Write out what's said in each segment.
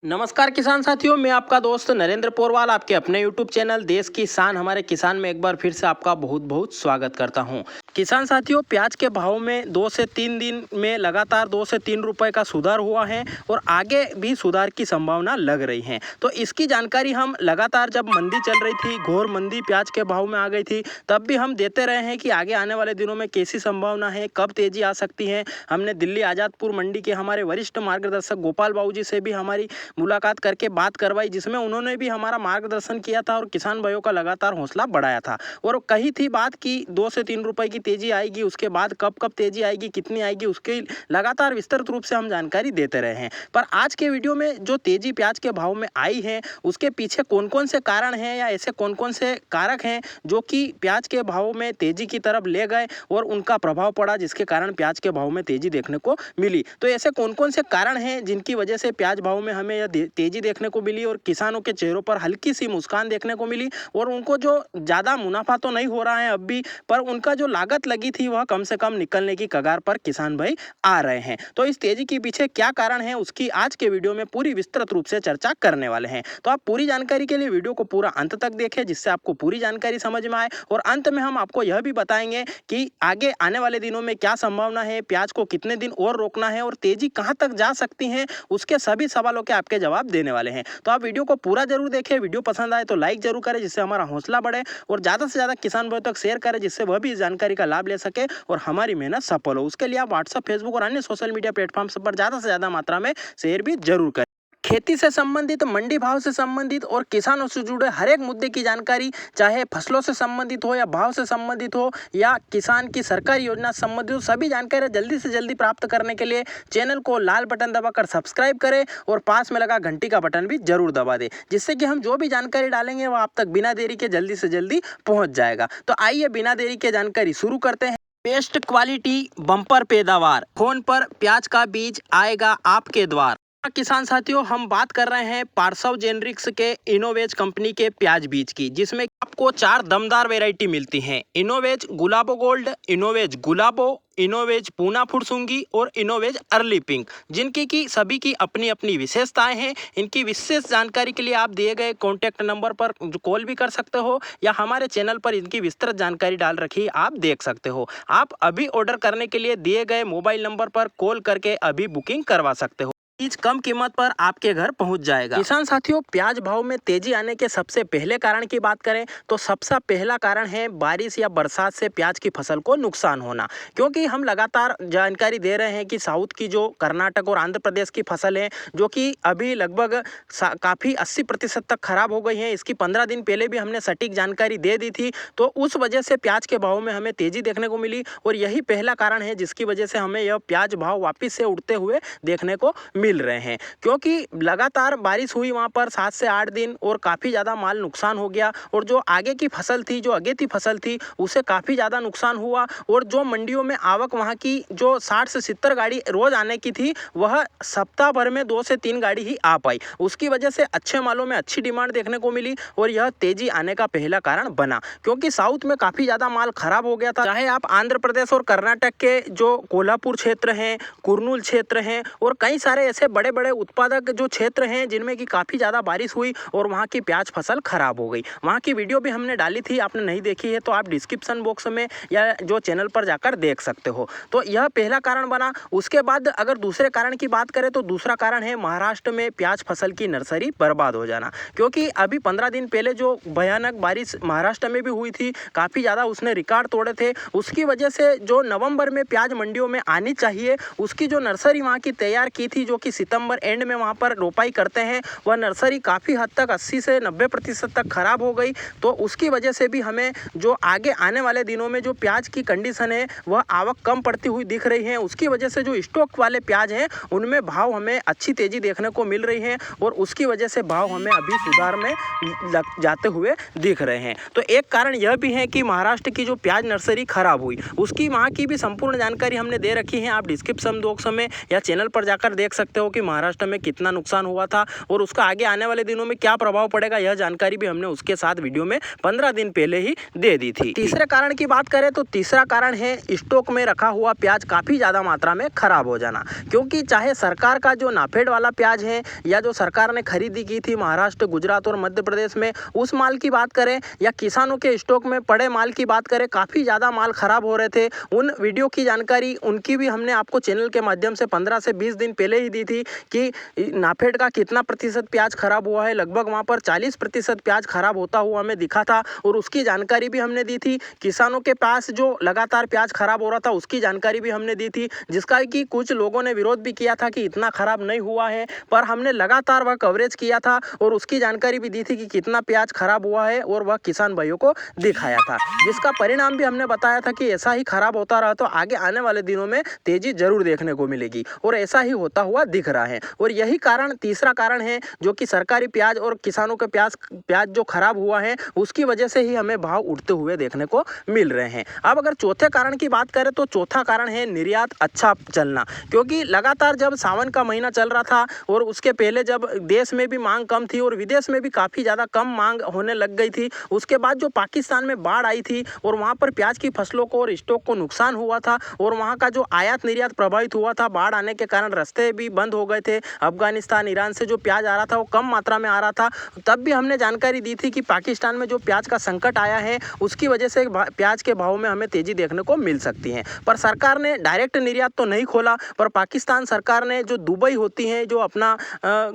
नमस्कार किसान साथियों, मैं आपका दोस्त नरेंद्र पोरवाल आपके अपने YouTube चैनल देश की शान हमारे किसान में एक बार फिर से आपका बहुत बहुत स्वागत करता हूं। किसान साथियों, प्याज के भाव में 2 से 3 दिन में लगातार 2 से 3 रुपए का सुधार हुआ है और आगे भी सुधार की संभावना लग रही है। तो इसकी जानकारी हम लगातार जब मंदी चल रही थी, घोर मंदी प्याज के भाव में आ गई थी, तब भी हम देते रहे हैं कि आगे आने वाले दिनों में कैसी संभावना है, कब तेजी आ सकती है। हमने दिल्ली आज़ादपुर मंडी के हमारे वरिष्ठ मार्गदर्शक गोपाल बाबू जी से भी हमारी मुलाकात करके बात करवाई, जिसमें उन्होंने भी हमारा मार्गदर्शन किया था और किसान भाइयों का लगातार हौसला बढ़ाया था और कही थी बात कि 2 से 3 रुपए की तेजी आएगी, उसके बाद कब कब तेजी आएगी, कितनी आएगी, उसके लगातार विस्तृत रूप से हम जानकारी देते रहे हैं। पर आज के वीडियो में जो तेजी प्याज के भाव में आई है, उसके पीछे कौन कौन से कारण हैं या ऐसे कौन कौन से कारक हैं जो कि प्याज के भाव में तेजी की तरफ ले गए और उनका प्रभाव पड़ा, जिसके कारण प्याज के भाव में तेजी देखने को मिली। तो ऐसे कौन कौन से कारण हैं जिनकी वजह से प्याज भाव में हमें तेजी देखने को मिली और किसानों के चेहरों पर हल्की सी मुस्कान देखने को मिली और उनको जो ज़्यादा मुनाफा तो नहीं हो रहा है अब भी, पर उनका जो लागत लगी थी वह कम से कम निकलने की कगार पर किसान भाई आ रहे हैं। तो इस तेजी के पीछे क्या कारण है, उसकी आज के वीडियो में पूरी विस्तृत रूप से चर्चा करने वाले हैं। तो आप पूरी जानकारी के लिए वीडियो को पूरा अंत तक देखें, जिससे आपको पूरी जानकारी समझ में आए और अंत में हम आपको यह भी बताएंगे कि आगे आने वाले दिनों में क्या संभावना है, प्याज को कितने दिन और रोकना है और तेजी कहां तक जा सकती है, उसके सभी सवालों के आपके जवाब देने वाले हैं। तो आप वीडियो को पूरा जरूर देखें। वीडियो पसंद आए तो लाइक जरूर करें, जिससे हमारा हौसला बढ़े और ज्यादा से ज्यादा किसान भाइयों तक शेयर करें, जिससे वह भी इस जानकारी का लाभ ले सके और हमारी मेहनत सफल हो। उसके लिए आप व्हाट्सएप, फेसबुक और अन्य सोशल मीडिया प्लेटफॉर्म्स पर ज्यादा से ज्यादा मात्रा में शेयर भी जरूर करें। खेती से संबंधित, मंडी भाव से संबंधित और किसानों से जुड़े हर एक मुद्दे की जानकारी, चाहे फसलों से संबंधित हो या भाव से संबंधित हो या किसान की सरकारी योजना से संबंधित हो, सभी जानकारी जल्दी से जल्दी प्राप्त करने के लिए चैनल को लाल बटन दबाकर सब्सक्राइब करें और पास में लगा घंटी का बटन भी जरूर दबा दें, जिससे कि हम जो भी जानकारी डालेंगे वह आप तक बिना देरी के जल्दी से जल्दी पहुंच जाएगा। तो आइए बिना देरी के जानकारी शुरू करते हैं। बेस्ट क्वालिटी, बम्पर पैदावार, फोन पर प्याज का बीज आएगा आपके द्वार। किसान साथियों, हम बात कर रहे हैं पार्सव जेनरिक्स के इनोवेज कंपनी के प्याज बीज की, जिसमें आपको 4 दमदार वैरायटी मिलती हैं। इनोवेज गुलाबो गोल्ड, इनोवेज गुलाबो, इनोवेज पूना फुरसुंगी और इनोवेज अर्ली पिंक, जिनकी की सभी की अपनी अपनी विशेषताएं हैं। इनकी विशेष जानकारी के लिए आप दिए गए कॉन्टैक्ट नंबर पर कॉल भी कर सकते हो या हमारे चैनल पर इनकी विस्तृत जानकारी डाल रखी है, आप देख सकते हो। आप अभी ऑर्डर करने के लिए दिए गए मोबाइल नंबर पर कॉल करके अभी बुकिंग करवा सकते हो। बीज कम कीमत पर आपके घर पहुंच जाएगा। किसान साथियों, प्याज भाव में तेजी आने के सबसे पहले कारण की बात करें तो सबसे पहला कारण है बारिश या बरसात से प्याज की फसल को नुकसान होना, क्योंकि हम लगातार जानकारी दे रहे हैं कि साउथ की जो कर्नाटक और आंध्र प्रदेश की फसल है, जो कि अभी लगभग काफ़ी 80% तक खराब हो गई है, इसकी 15 दिन पहले भी हमने सटीक जानकारी दे दी थी। तो उस वजह से प्याज के भाव में हमें तेजी देखने को मिली और यही पहला कारण है जिसकी वजह से हमें यह प्याज भाव वापिस से उठते हुए देखने को मिल रहे हैं, क्योंकि लगातार बारिश हुई वहां पर 7 से 8 दिन और काफ़ी ज़्यादा माल नुकसान हो गया और जो आगे की फसल थी, जो अगेती फसल थी, उसे काफ़ी ज़्यादा नुकसान हुआ और जो मंडियों में आवक वहां की जो 60 से 70 गाड़ी रोज आने की थी, वह सप्ताह भर में 2 से 3 गाड़ी ही आ पाई। उसकी वजह से अच्छे मालों में अच्छी डिमांड देखने को मिली और यह तेजी आने का पहला कारण बना, क्योंकि साउथ में काफ़ी ज़्यादा माल खराब हो गया था। चाहे आप आंध्र प्रदेश और कर्नाटक के जो कोल्हापुर क्षेत्र हैं, कुर्नूल क्षेत्र हैं और कई सारे ऐसे बड़े बड़े उत्पादक जो क्षेत्र हैं जिनमें कि काफ़ी ज़्यादा बारिश हुई और वहाँ की प्याज फसल खराब हो गई। वहाँ की वीडियो भी हमने डाली थी, आपने नहीं देखी है तो आप डिस्क्रिप्शन बॉक्स में या जो चैनल पर जाकर देख सकते हो। तो यह पहला कारण बना। उसके बाद अगर दूसरे कारण की बात करें तो दूसरा कारण है महाराष्ट्र में प्याज फसल की नर्सरी बर्बाद हो जाना, क्योंकि अभी 15 दिन पहले जो भयानक बारिश महाराष्ट्र में भी हुई थी, काफ़ी ज़्यादा उसने रिकॉर्ड तोड़े थे। उसकी वजह से जो नवंबर में प्याज मंडियों में आनी चाहिए, उसकी जो नर्सरी वहाँ की तैयार की थी, जो कि सितंबर एंड में वहाँ पर रोपाई करते हैं, वह नर्सरी काफ़ी हद तक 80 से 90% तक खराब हो गई। तो उसकी वजह से भी हमें जो आगे आने वाले दिनों में जो प्याज की कंडीशन है, वह आवक कम पड़ती हुई दिख रही है। उसकी वजह से जो स्टॉक वाले प्याज हैं, उनमें भाव हमें अच्छी तेजी देखने को मिल रही है और उसकी वजह से भाव हमें अभी सुधार में लग जाते हुए दिख रहे हैं। तो एक कारण यह भी है कि महाराष्ट्र की जो प्याज नर्सरी खराब हुई, उसकी वहाँ की भी संपूर्ण जानकारी हमने दे रखी है, आप डिस्क्रिप्शन बॉक्स में या चैनल पर जाकर देख सकते सकते हो कि महाराष्ट्र में कितना नुकसान हुआ था और उसका आगे आने वाले दिनों में क्या प्रभाव पड़ेगा, यह जानकारी भी हमने उसके साथ वीडियो में 15 दिन पहले ही दे दी थी। तीसरे कारण की बात करें तो तीसरा कारण है स्टॉक में रखा हुआ प्याज काफ़ी ज़्यादा मात्रा में खराब हो जाना। क्योंकि चाहे सरकार का जो नाफेड वाला प्याज है या जो सरकार ने खरीदी की थी महाराष्ट्र, गुजरात और मध्य प्रदेश में, उस माल की बात करें या किसानों के स्टॉक में पड़े माल की बात करें, काफ़ी ज़्यादा माल खराब हो रहे थे। उन वीडियो की जानकारी उनकी भी हमने आपको चैनल के माध्यम से 15 से 20 दिन पहले ही दी थी कि नाफेड का कितना प्रतिशत प्याज खराब हुआ है। लगभग वहाँ पर 40% प्याज खराब होता हुआ हमें दिखा था और उसकी जानकारी भी हमने दी थी। किसानों के पास जो लगातार प्याज खराब हो रहा था उसकी जानकारी भी हमने दी थी, जिसका कि कुछ लोगों ने विरोध भी किया था कि इतना खराब नहीं हुआ है, पर हमने लगातार वह कवरेज किया था और उसकी जानकारी भी दी थी कि कितना प्याज खराब हुआ है और वह किसान भाइयों को दिखाया था, जिसका परिणाम भी हमने बताया था कि ऐसा ही खराब होता रहा तो आगे आने वाले दिनों में तेजी जरूर देखने को मिलेगी और ऐसा ही होता हुआ दिख रहा है। और यही कारण तीसरा कारण है जो कि सरकारी प्याज और किसानों के प्याज जो खराब हुआ है उसकी वजह से ही हमें भाव उठते हुए देखने को मिल रहे हैं। अब अगर चौथे कारण की बात करें तो चौथा कारण है निर्यात अच्छा चलना। क्योंकि लगातार जब सावन का महीना चल रहा था और उसके पहले जब देश में भी मांग कम थी और विदेश में भी काफ़ी ज़्यादा कम मांग होने लग गई थी, उसके बाद जो पाकिस्तान में बाढ़ आई थी और वहाँ पर प्याज की फसलों को और स्टॉक को नुकसान हुआ था और वहाँ का जो आयात निर्यात प्रभावित हुआ था, बाढ़ आने के कारण रास्ते भी बंद हो गए थे। अफगानिस्तान, ईरान से जो प्याज आ रहा था वो कम मात्रा में आ रहा था। तब भी हमने जानकारी दी थी कि पाकिस्तान में जो प्याज का संकट आया है उसकी वजह से प्याज के भाव में हमें तेजी देखने को मिल सकती है। पर सरकार ने डायरेक्ट निर्यात तो नहीं खोला, पर पाकिस्तान सरकार ने जो दुबई होती है, जो अपना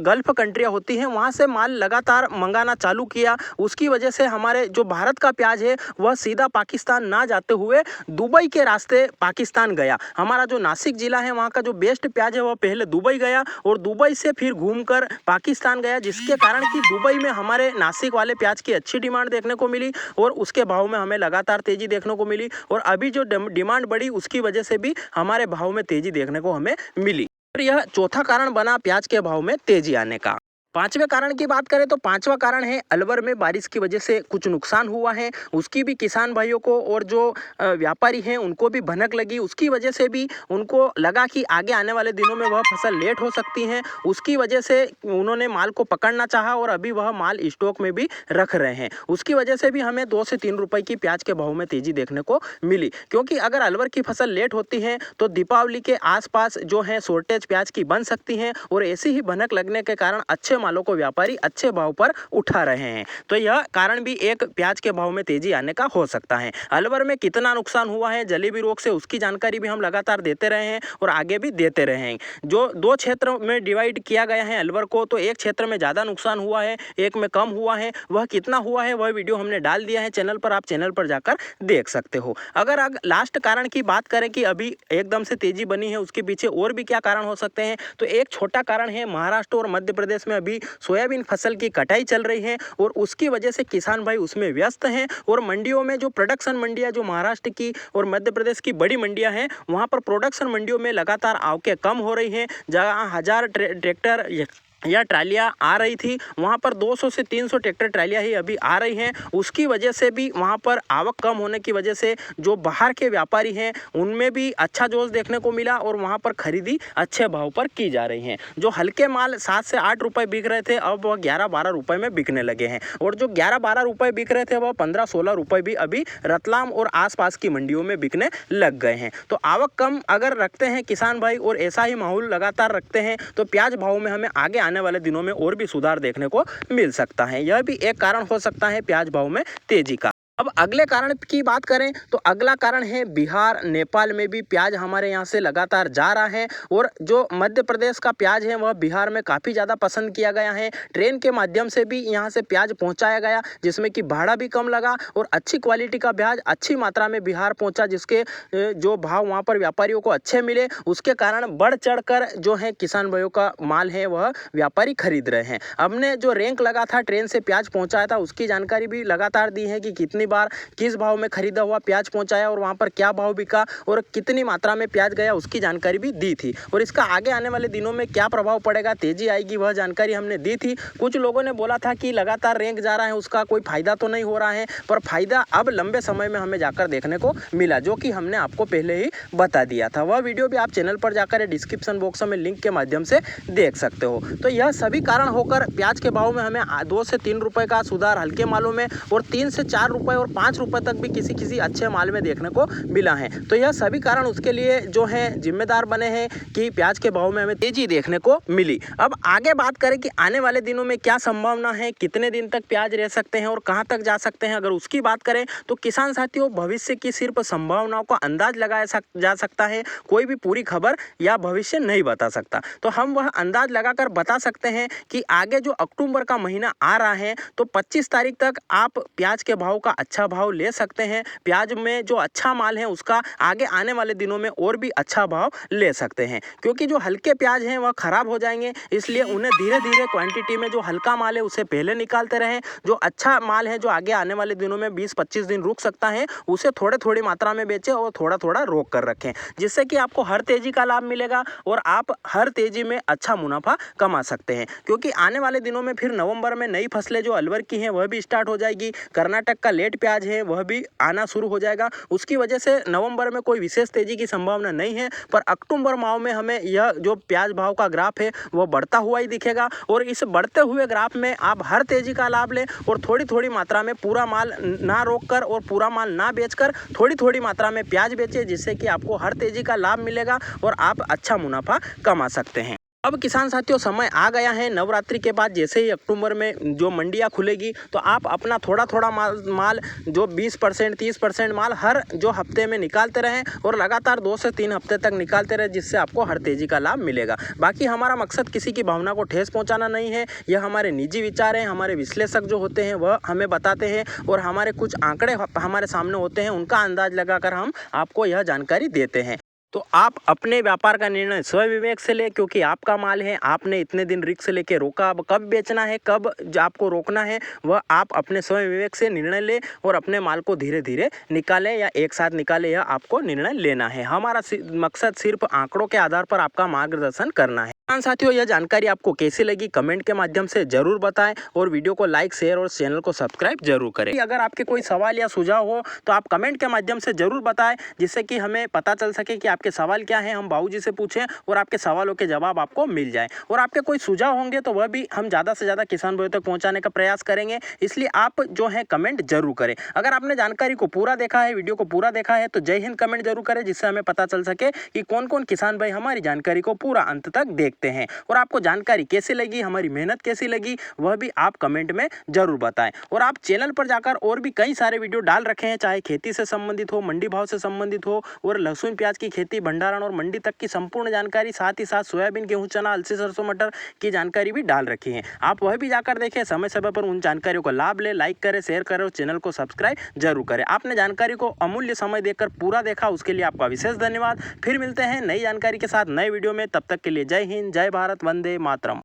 गल्फ कंट्रियाँ होती हैं, वहाँ से माल लगातार मंगाना चालू किया। उसकी वजह से हमारे जो भारत का प्याज है वह सीधा पाकिस्तान ना जाते हुए दुबई के रास्ते पाकिस्तान गया। हमारा जो नासिक जिला है वहाँ का जो बेस्ट प्याज है वह पहले दुबई गया और दुबई से फिर घूमकर पाकिस्तान गया, जिसके कारण कि दुबई में हमारे नासिक वाले प्याज की अच्छी डिमांड देखने को मिली और उसके भाव में हमें लगातार तेजी देखने को मिली और अभी जो डिमांड बढ़ी उसकी वजह से भी हमारे भाव में तेजी देखने को हमें मिली। और यह चौथा कारण बना प्याज के भाव में तेजी आने का। पांचवें कारण की बात करें तो पांचवा कारण है अलवर में बारिश की वजह से कुछ नुकसान हुआ है, उसकी भी किसान भाइयों को और जो व्यापारी हैं उनको भी भनक लगी। उसकी वजह से भी उनको लगा कि आगे आने वाले दिनों में वह फसल लेट हो सकती है, उसकी वजह से उन्होंने माल को पकड़ना चाहा और अभी वह माल स्टॉक में भी रख रहे हैं। उसकी वजह से भी हमें 2 से 3 रुपए की प्याज के भाव में तेजी देखने को मिली। क्योंकि अगर अलवर की फसल लेट होती है तो दीपावली के आसपास जो है शॉर्टेज प्याज की बन सकती है और ऐसी ही भनक लगने के कारण अच्छे मालों को व्यापारी अच्छे भाव पर उठा रहे हैं। तो यह कारण भी एक प्याज के भाव में तेजी आने का हो सकता है। अलवर में कितना नुकसान हुआ है जलेबी रोग से उसकी जानकारी भी हम लगातार देते रहे हैं और आगे भी देते रहे हैं। जो 2 क्षेत्र में डिवाइड किया गया है अलवर को, तो एक क्षेत्र में ज़्यादा नुकसान हुआ है, एक में कम हुआ है। वह कितना हुआ है वह वीडियो हमने डाल दिया है चैनल पर, आप चैनल पर जाकर देख सकते हो। अगर लास्ट कारण की बात करें कि अभी एकदम से तेजी बनी है उसके पीछे और भी क्या कारण हो सकते हैं, तो एक छोटा कारण है महाराष्ट्र और मध्य प्रदेश में अभी सोयाबीन फसल की कटाई चल रही है और उसकी वजह से किसान भाई उसमें व्यस्त हैं और मंडियों में जो प्रोडक्शन मंडियां जो महाराष्ट्र की और मध्य प्रदेश की बड़ी मंडियां हैं वहां पर प्रोडक्शन मंडियों में लगातार आवकें कम हो रही हैं। जहां 1000 ट्रैक्टर या ट्रालियाँ आ रही थी वहाँ पर 200 से 300 ट्रैक्टर ट्रालियाँ ही अभी आ रही हैं। उसकी वजह से भी वहाँ पर आवक कम होने की वजह से जो बाहर के व्यापारी हैं उनमें भी अच्छा जोश देखने को मिला और वहाँ पर खरीदी अच्छे भाव पर की जा रही हैं। जो हल्के माल 7 से 8 रुपए बिक रहे थे अब वह 11-12 रुपए में बिकने लगे हैं और जो 11-12 रुपए बिक रहे थे वह 15-16 रुपए भी अभी रतलाम और आसपास की मंडियों में बिकने लग गए हैं। तो आवक कम अगर रखते हैं किसान भाई और ऐसा ही माहौल लगातार रखते हैं तो प्याज भाव में हमें आगे आने वाले दिनों में और भी सुधार देखने को मिल सकता है। यह भी एक कारण हो सकता है प्याज भाव में तेजी का। अब अगले कारण की बात करें तो अगला कारण है बिहार, नेपाल में भी प्याज हमारे यहाँ से लगातार जा रहा है और जो मध्य प्रदेश का प्याज है वह बिहार में काफ़ी ज़्यादा पसंद किया गया है। ट्रेन के माध्यम से भी यहाँ से प्याज पहुँचाया गया जिसमें कि भाड़ा भी कम लगा और अच्छी क्वालिटी का प्याज अच्छी मात्रा में बिहार पहुँचा, जिसके जो भाव वहाँ पर व्यापारियों को अच्छे मिले उसके कारण बढ़ चढ़ कर जो है किसान भाइयों का माल है वह व्यापारी खरीद रहे हैं। हमने जो रैंक लगा था ट्रेन से प्याज पहुँचाया था उसकी जानकारी भी लगातार दी है कि कितनी बार किस भाव में खरीदा हुआ प्याज पहुंचाया और वहां पर क्या भाव बिका और कितनी मात्रा में प्याज गया उसकी जानकारी भी दी थी। और इसका आगे आने वाले दिनों में क्या प्रभाव पड़ेगा, तेजी आएगी, वह जानकारी हमने दी थी। कुछ लोगों ने बोला था कि लगातार रैंक जा रहा है, उसका कोई फायदा तो नहीं हो रहा है, पर फायदा अब लंबे समय में हमें जाकर देखने को मिला, जो कि हमने आपको पहले ही बता दिया था। वह वीडियो भी आप चैनल पर जाकर डिस्क्रिप्शन बॉक्स में लिंक के माध्यम से देख सकते हो। तो यह सभी कारण होकर प्याज के भाव में हमें 2 से 3 रुपए का सुधार हल्के मालों में और 3 से 4 रुपए और 5 रुपए तक भी किसी अच्छे माल में देखने को मिला है। तो यह सभी कारण उसके लिए जो है जिम्मेदार बने हैं कि प्याज के भाव में हमें तेजी देखने को मिली। अब आगे बात करें कि आने वाले दिनों में क्या संभावना है, कितने दिन तक प्याज रह सकते हैं और कहां तक जा सकते हैं, अगर उसकी बात करें तो किसान साथियों भविष्य की सिर्फ संभावनाओं का अंदाज लगाया जा सकता है, कोई भी पूरी खबर या भविष्य नहीं बता सकता। तो हम वह अंदाज लगाकर बता सकते हैं कि आगे जो अक्टूबर का महीना आ रहा है तो 25 तारीख तक आप प्याज के भाव का अच्छा भाव ले सकते हैं। प्याज में जो अच्छा माल है उसका आगे आने वाले दिनों में और भी अच्छा भाव ले सकते हैं, क्योंकि जो हल्के प्याज हैं वह खराब हो जाएंगे, इसलिए उन्हें धीरे धीरे क्वांटिटी में जो हल्का माल है उसे पहले निकालते रहें। जो अच्छा माल है जो आगे आने वाले दिनों में 20-25 दिन रुक सकता है उसे थोड़ी मात्रा में बेचें और थोड़ा रोक कर रखें, जिससे कि आपको हर तेजी का लाभ मिलेगा और आप हर तेजी में अच्छा मुनाफा कमा सकते हैं। क्योंकि आने वाले दिनों में फिर नवंबर में नई फसलें जो अलवर की हैं वह भी स्टार्ट हो जाएगी, कर्नाटक का लेट प्याज है वह भी आना शुरू हो जाएगा। उसकी वजह से नवंबर में कोई विशेष तेजी की संभावना नहीं है, पर अक्टूबर माह में हमें यह जो प्याज भाव का ग्राफ है वह बढ़ता हुआ ही दिखेगा। और इस बढ़ते हुए ग्राफ में आप हर तेजी का लाभ लें और थोड़ी मात्रा में पूरा माल ना रोककर और पूरा माल ना बेचकर थोड़ी मात्रा में प्याज बेचें, जिससे कि आपको हर तेजी का लाभ मिलेगा और आप अच्छा मुनाफा कमा सकते हैं। अब किसान साथियों समय आ गया है, नवरात्रि के बाद जैसे ही अक्टूबर में जो मंडियां खुलेगी तो आप अपना थोड़ा माल जो 20% 30% माल हर जो हफ्ते में निकालते रहें और लगातार 2 से 3 हफ्ते तक निकालते रहें, जिससे आपको हर तेजी का लाभ मिलेगा। बाकी हमारा मकसद किसी की भावना को ठेस पहुंचाना नहीं है, यह हमारे निजी विचार हैं। हमारे विश्लेषक जो होते हैं वह हमें बताते हैं और हमारे कुछ आंकड़े हमारे सामने होते हैं, उनका अंदाज लगाकर हम आपको यह जानकारी देते हैं। तो आप अपने व्यापार का निर्णय स्वविवेक से ले, क्योंकि आपका माल है, आपने इतने दिन रिस्क लेके रोका, अब कब बेचना है कब आपको रोकना है वह आप अपने स्वविवेक से निर्णय ले और अपने माल को धीरे धीरे निकालें या एक साथ निकालें, यह आपको निर्णय लेना है। हमारा मकसद सिर्फ आंकड़ों के आधार पर आपका मार्गदर्शन करना है। साथियों यह जानकारी आपको कैसी लगी कमेंट के माध्यम से जरूर बताएं और वीडियो को लाइक शेयर और चैनल को सब्सक्राइब जरूर करें। अगर आपके कोई सवाल या सुझाव हो तो आप कमेंट के माध्यम से जरूर बताएं, जिससे कि हमें पता चल सके कि आपके सवाल क्या हैं, हम बाबूजी से पूछें और आपके सवालों के जवाब आपको मिल जाए। और आपके कोई सुझाव होंगे तो वह भी हम ज़्यादा से ज़्यादा किसान भाइयों तक पहुँचाने का प्रयास करेंगे, इसलिए आप जो है कमेंट जरूर करें। अगर आपने जानकारी को पूरा देखा है, वीडियो को पूरा देखा है तो जय हिंद कमेंट जरूर करें, जिससे हमें पता चल सके कि कौन कौन किसान भाई हमारी जानकारी को पूरा अंत तक देखते हैं। और आपको जानकारी कैसी लगी, हमारी मेहनत कैसी लगी, वह भी आप कमेंट में जरूर बताएं। और आप चैनल पर जाकर और भी कई सारे वीडियो डाल रखे हैं, चाहे खेती से संबंधित हो, मंडी भाव से संबंधित हो और लहसुन प्याज की खेती भंडारण और मंडी तक की संपूर्ण जानकारी, साथ ही साथ सोयाबीन गेहूं चना अलसी सरसों मटर की जानकारी भी डाल रखी है। आप वह भी जाकर देखें, समय समय पर उन जानकारियों को लाभ ले, लाइक करें, शेयर करें और चैनल को सब्सक्राइब जरूर करें। आपने जानकारी को अमूल्य समय देकर पूरा देखा, उसके लिए आपका विशेष धन्यवाद। फिर मिलते हैं नई जानकारी के साथ नए वीडियो में, तब तक के लिए जय हिंद, जय भारत, वंदे मातरम।